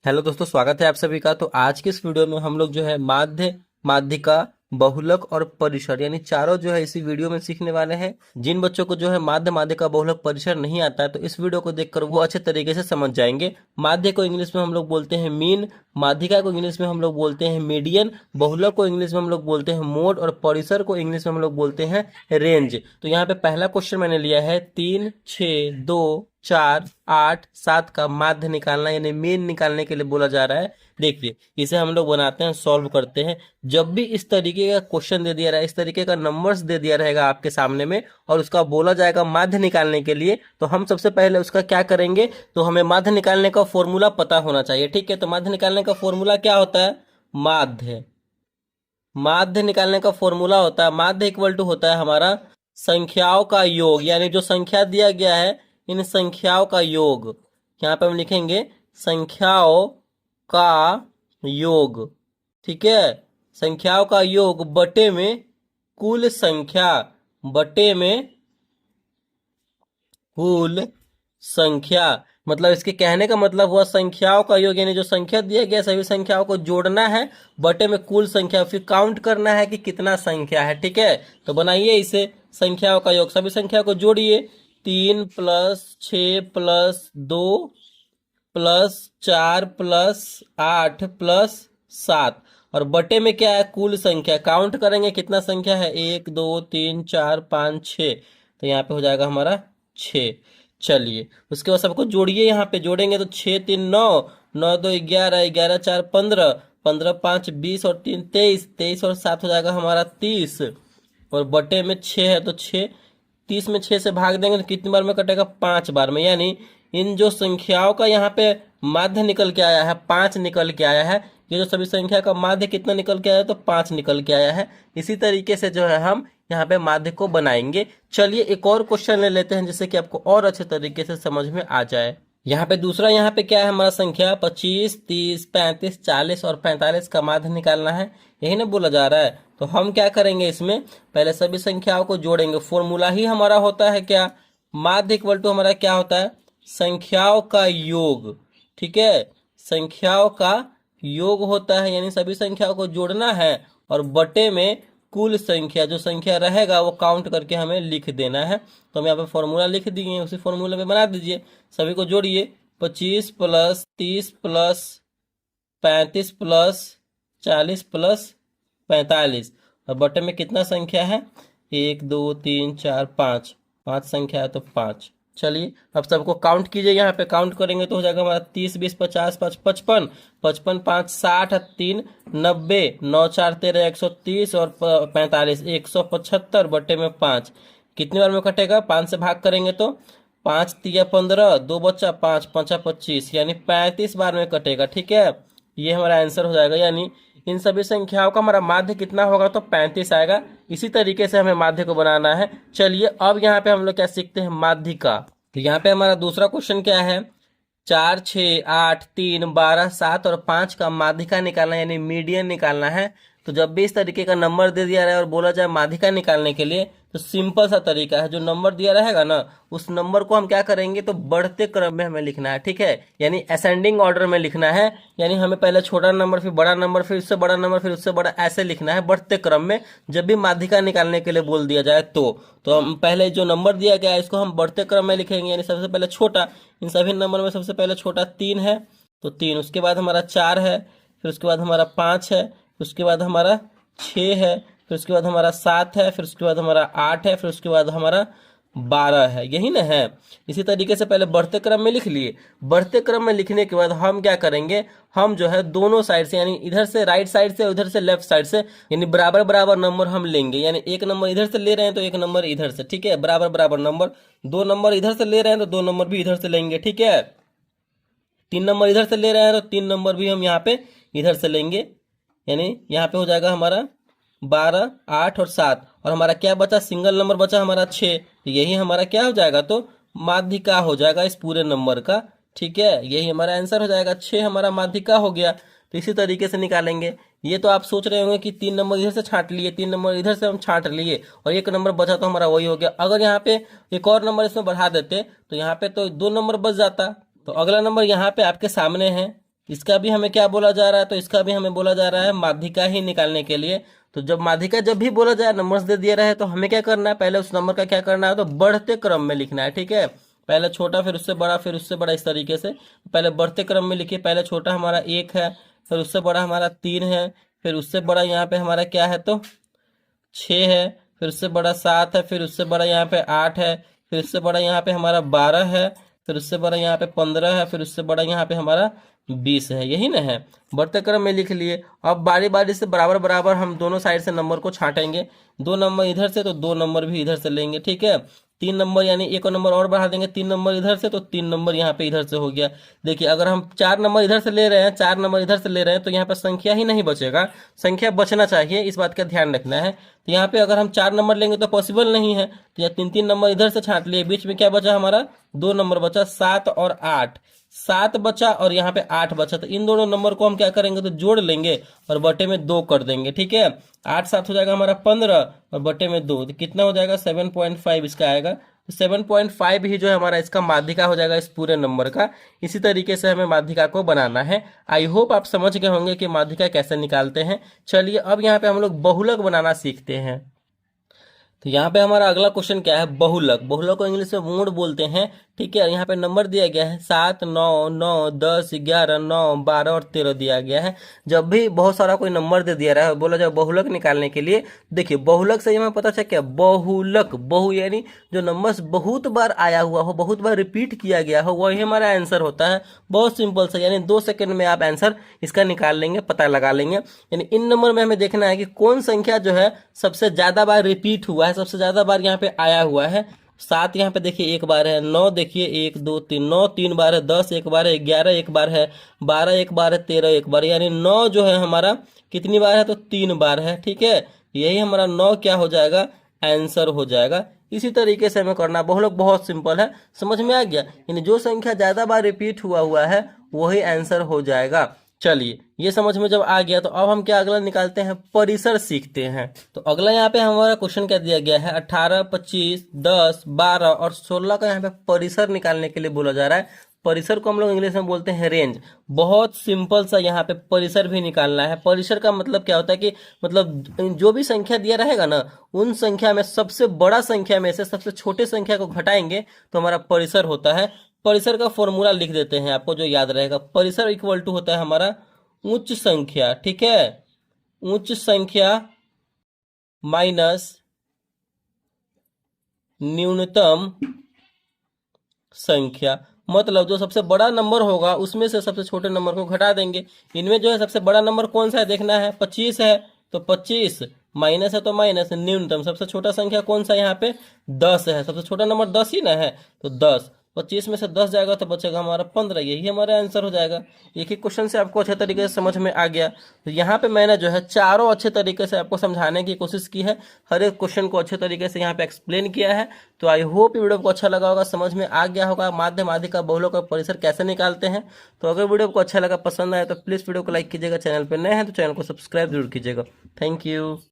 Hello दोस्तों, स्वागत है आप सभी का। तो आज के इस वीडियो में हम लोग जो है माध्य, माध्यिका, बहुलक और परिसर यानी चारों जो है इसी वीडियो में सीखने वाले हैं। जिन बच्चों को जो है माध्य, माध्यिका, बहुलक, परिसर नहीं आता है तो इस वीडियो को देखकर वो अच्छे तरीके से समझ जाएंगे। माध्य को इंग्लिश में हम लोग बोलते हैं मीन, माध्यिका को इंग्लिश में हम लोग बोलते हैं मीडियन, बहुलक को इंग्लिश में हम लोग बोलते हैं मोड और परिसर को इंग्लिश में हम लोग बोलते हैं रेंज। तो यहाँ पे पहला क्वेश्चन मैंने लिया है 3, 6, 2, 4, 8, 7 का माध्य निकालना यानी मीन निकालने के लिए बोला जा रहा है। देखिए इसे हम लोग बनाते हैं, सॉल्व करते हैं। जब भी इस तरीके का क्वेश्चन दे दिया रहा है, इस तरीके का नंबर्स दे दिया रहेगा आपके सामने में और उसका बोला जाएगा माध्य निकालने के लिए, तो हम सबसे पहले उसका क्या करेंगे, तो हमें माध्य निकालने का फॉर्मूला पता होना चाहिए। ठीक है, तो माध्य निकालने का फॉर्मूला क्या होता है? माध्य, माध्य निकालने का फॉर्मूला होता है, माध्य इक्वल टू होता है हमारा संख्याओं का योग, यानी जो संख्या दिया गया है इन संख्याओं का योग। यहाँ पे हम लिखेंगे संख्याओं का योग। ठीक है, संख्याओं का योग बटे में कुल संख्या, बटे में कुल संख्या। मतलब इसके कहने का मतलब हुआ संख्याओं का योग, यानी जो संख्या दिया गया सभी संख्याओं को जोड़ना है बटे में कुल संख्या, फिर काउंट करना है कि कितना संख्या है। ठीक है, तो बनाइए इसे संख्याओं का योग, सभी संख्या को जोड़िए। 3 + 6 + 2 + 4 + 8 + 7 और बटे में क्या है? कुल संख्या। काउंट करेंगे कितना संख्या है, 1 2 3 4 5 6, तो यहाँ पे हो जाएगा हमारा 6। चलिए उसके बाद सबको जोड़िए, यहाँ पे जोड़ेंगे तो 6 3 9, 9 2 11, 11 4 15, 15 5 20 और 3 23, 23 और 7 हो जाएगा हमारा 30 और बटे में 6 है तो 6, 30 में 6 से भाग देंगे तो कितनी बार में कटेगा? 5 बार में। यानी इन जो संख्याओं का यहाँ पे माध्य निकल के आया है 5 निकल के आया है। ये जो सभी संख्या का माध्य कितना निकल के आया है? तो 5 निकल के आया है। इसी तरीके से जो है हम यहाँ पे माध्य को बनाएंगे। चलिए एक और क्वेश्चन ले लेते हैं जिससे कि आपको और अच्छे तरीके से समझ में आ जाए। यहाँ पे दूसरा, यहाँ पे क्या है हमारा संख्या 25, 30, 35, 40 और 45 का माध्य निकालना है, यही ना बोला जा रहा है। तो हम क्या करेंगे, इसमें पहले सभी संख्याओं को जोड़ेंगे। फॉर्मूला ही हमारा होता है क्या? माध्य इक्वल टू हमारा क्या होता है? संख्याओं का योग। ठीक है, संख्याओं का योग होता है, यानी सभी संख्याओं को जोड़ना है और बटे में कुल संख्या, जो संख्या रहेगा वो काउंट करके हमें लिख देना है। तो हम यहाँ पे फॉर्मूला लिख दिए, उसी फॉर्मूला में बना दीजिए। सभी को जोड़िए, 25 + 30 + 35 + 40 + 45 और बटे में कितना संख्या है? 1 2 3 4 5, 5 संख्या है तो 5। चलिए अब सबको काउंट कीजिए, यहाँ पे काउंट करेंगे तो हो जाएगा हमारा 30 20 50 5 55, 55 5 60 3 90, 9 4 13 130 और 45 175 बटे में 5। कितनी बार में कटेगा? 5 से भाग करेंगे तो 5 3 15, 2 बच्चा 5 5 25, यानी 35 बार में कटेगा। ठीक है, ये हमारा आंसर हो जाएगा। यानी इन सभी संख्याओं का हमारा माध्य कितना होगा? तो 35 आएगा। इसी तरीके से हमें माध्य को बनाना है। चलिए अब यहाँ पे हम लोग क्या सीखते हैं? माध्यिका। तो यहाँ पे हमारा दूसरा क्वेश्चन क्या है? 4 6 8 3 12 7 और 5 का माध्यिका निकालना है, यानी मीडियन निकालना है। तो जब भी इस तरीके का नंबर दे दिया रहे और बोला जाए माध्यिका निकालने के लिए, तो सिंपल सा तरीका है, जो नंबर दिया रहेगा ना उस नंबर को हम क्या करेंगे, तो बढ़ते क्रम में हमें लिखना है। ठीक है, यानी असेंडिंग ऑर्डर में लिखना है, यानी हमें पहले छोटा नंबर, फिर बड़ा नंबर, फिर उससे बड़ा नंबर, फिर उससे बड़ा, ऐसे लिखना है बढ़ते क्रम में। जब भी माध्यिका निकालने के लिए बोल दिया जाए तो हम पहले जो नंबर दिया गया है इसको हम बढ़ते क्रम में लिखेंगे, यानी सबसे पहले छोटा। इन सभी नंबर में सबसे पहले छोटा 3 है तो 3, उसके बाद हमारा 4 है, फिर उसके बाद हमारा 5 है, उसके बाद हमारा 6 है, फिर उसके बाद हमारा 7 है, फिर उसके बाद हमारा 8 है, फिर उसके बाद हमारा 12 है। यही ना है। इसी तरीके से पहले बढ़ते क्रम में लिख लिए। बढ़ते क्रम में लिखने के बाद हम क्या करेंगे, हम जो है दोनों साइड से, यानी इधर से राइट साइड से उधर से लेफ्ट साइड से, यानी बराबर बराबर नंबर हम लेंगे। यानी एक नंबर इधर से ले रहे हैं तो एक नंबर इधर से। ठीक है, बराबर बराबर नंबर। 2 नंबर इधर से ले रहे हैं तो 2 नंबर भी इधर से लेंगे। ठीक है, 3 नंबर इधर से ले रहे हैं तो 3 नंबर भी हम यहाँ पे इधर से लेंगे। यानी यहाँ पे हो जाएगा हमारा 12 8 और 7 और हमारा क्या बचा? सिंगल नंबर बचा हमारा 6। यही हमारा क्या हो जाएगा? तो माध्यिका हो जाएगा इस पूरे नंबर का। ठीक है, यही हमारा आंसर हो जाएगा। 6 हमारा माध्यिका हो गया। तो इसी तरीके से निकालेंगे। ये तो आप सोच रहे होंगे कि 3 नंबर इधर से छांट लिए, 3 नंबर इधर से हम छांट लिए और 1 नंबर बचा तो हमारा वही हो गया। अगर यहाँ पे एक और नंबर इसमें बढ़ा देते तो यहाँ पे तो 2 नंबर बच जाता। तो अगला नंबर यहाँ पे आपके सामने है, इसका भी हमें क्या बोला जा रहा है, तो इसका भी हमें बोला जा रहा है माध्यिका ही निकालने के लिए। तो जब माध्यिका जब भी बोला जाए, नंबर्स दे दिए रहे, तो हमें क्या करना है, पहले उस नंबर का क्या करना है, तो बढ़ते क्रम में लिखना है। ठीक है, पहले छोटा फिर उससे बड़ा फिर उससे बड़ा, इस तरीके से पहले बढ़ते क्रम में लिखिए। पहले छोटा हमारा 1 है, फिर उससे बड़ा हमारा 3 है, फिर उससे बड़ा यहाँ पे हमारा क्या है, तो 6 है, फिर उससे बड़ा 7 है, फिर उससे बड़ा यहाँ पे 8 है, फिर उससे बड़ा यहाँ पे हमारा 12 है, फिर उससे बड़ा यहाँ पे 15 है, फिर उससे बड़ा यहाँ पे हमारा 20 है। यही ना है, बढ़ते क्रम में लिख लिए। अब बारी बारी से बराबर बराबर हम दोनों साइड से नंबर को छांटेंगे। 2 नंबर इधर से तो 2 नंबर भी इधर से लेंगे। ठीक है, 3 नंबर यानी एक और नंबर और बढ़ा देंगे, 3 नंबर इधर से तो 3 नंबर यहाँ पे इधर से हो गया। देखिए अगर हम 4 नंबर इधर से ले रहे हैं, 4 नंबर इधर से ले रहे हैं, तो यहाँ पे संख्या ही नहीं बचेगा, संख्या बचना चाहिए, इस बात का ध्यान रखना है। तो यहाँ पे अगर हम 4 नंबर लेंगे तो पॉसिबल नहीं है, तो यहाँ 3 3 नंबर इधर से छांट लिए। बीच में क्या बचा हमारा, 2 नंबर बचा, 7 और 8, 7 बचा और यहाँ पे 8 बचा। तो इन दोनों नंबर को हम क्या करेंगे, तो जोड़ लेंगे और बटे में 2 कर देंगे। ठीक है, 8 7 हो जाएगा हमारा 15 और बटे में 2, तो कितना हो जाएगा, 7.5 इसका आएगा। तो 7.5 ही जो है हमारा इसका माध्यिका हो जाएगा इस पूरे नंबर का। इसी तरीके से हमें माध्यिका को बनाना है। आई होप आप समझ गए होंगे कि माध्यिका कैसे निकालते हैं। चलिए अब यहाँ पे हम लोग बहुलक बनाना सीखते हैं। तो यहाँ पे हमारा अगला क्वेश्चन क्या है, बहुलक। बहुलक को इंग्लिश में मोड बोलते हैं। ठीक है, यहाँ पे नंबर दिया गया है 7 9 9 10 11 9 12 और 13 दिया गया है। जब भी बहुत सारा कोई नंबर दे दिया रहा है, बोला जाए बहुलक निकालने के लिए, देखिए बहुलक से हमें पता चल क्या, बहुलक, बहु यानी जो नंबर्स बहुत बार आया हुआ हो, बहुत बार रिपीट किया गया हो, वही हमारा आंसर होता है। बहुत सिंपल सा, यानी 2 सेकंड में आप आंसर इसका निकाल लेंगे, पता लगा लेंगे। यानी इन नंबर में हमें देखना है कि कौन संख्या जो है सबसे ज्यादा बार रिपीट हुआ है, सबसे ज्यादा बार यहाँ पे आया हुआ है। 7 यहाँ पे देखिए एक बार है, 9 देखिए 1 2 3, 9 3 बार है, 10 एक बार है, 11 एक बार है, 12 एक बार है, 13 एक बार, यानी 9 जो है हमारा कितनी बार है, तो 3 बार है। ठीक है, यही हमारा 9 क्या हो जाएगा, आंसर हो जाएगा। इसी तरीके से हमें करना। बहुलक बहुत सिंपल है, समझ में आ गया। यानी जो संख्या ज्यादा बार रिपीट हुआ है वही आंसर हो जाएगा। चलिए ये समझ में जब आ गया, तो अब हम क्या अगला निकालते हैं, परिसर सीखते हैं। तो अगला यहाँ पे हमारा क्वेश्चन क्या दिया गया है, 18 25 10 12 और 16 का यहाँ पे परिसर निकालने के लिए बोला जा रहा है। परिसर को हम लोग इंग्लिश में बोलते हैं रेंज। बहुत सिंपल सा यहाँ पे परिसर भी निकालना है। परिसर का मतलब क्या होता है कि मतलब जो भी संख्या दिया रहेगा ना, उन संख्या में सबसे बड़ा संख्या में से सबसे छोटे संख्या को घटाएंगे तो हमारा परिसर होता है। परिसर का फॉर्मूला लिख देते हैं, आपको जो याद रहेगा। परिसर इक्वल टू होता है हमारा उच्च संख्या। ठीक है, उच्च संख्या माइनस न्यूनतम संख्या। मतलब जो सबसे बड़ा नंबर होगा उसमें से सबसे छोटे नंबर को घटा देंगे। इनमें जो है सबसे बड़ा नंबर कौन सा है देखना है, 25 है, तो 25 माइनस है तो माइनस, न्यूनतम सबसे छोटा संख्या कौन सा है यहाँ पे, 10 है, सबसे छोटा नंबर 10 ही ना है, तो 10, 25 में से 10 जाएगा तो बचेगा हमारा 15। यही हमारा आंसर हो जाएगा। एक ही क्वेश्चन से आपको अच्छे तरीके से समझ में आ गया। तो यहाँ पे मैंने जो है चारों अच्छे तरीके से आपको समझाने की कोशिश की है, हर एक क्वेश्चन को अच्छे तरीके से यहाँ पे एक्सप्लेन किया है। तो आई होप वीडियो को अच्छा लगा होगा, समझ में आ गया होगा माध्य माध्यिका बहुलक का परिसर कैसे निकालते हैं। तो अगर वीडियो को अच्छा लगा, पसंद आए, तो प्लीज़ वीडियो को लाइक कीजिएगा। चैनल पर नए हैं तो चैनल को सब्सक्राइब जरूर कीजिएगा। Thank you.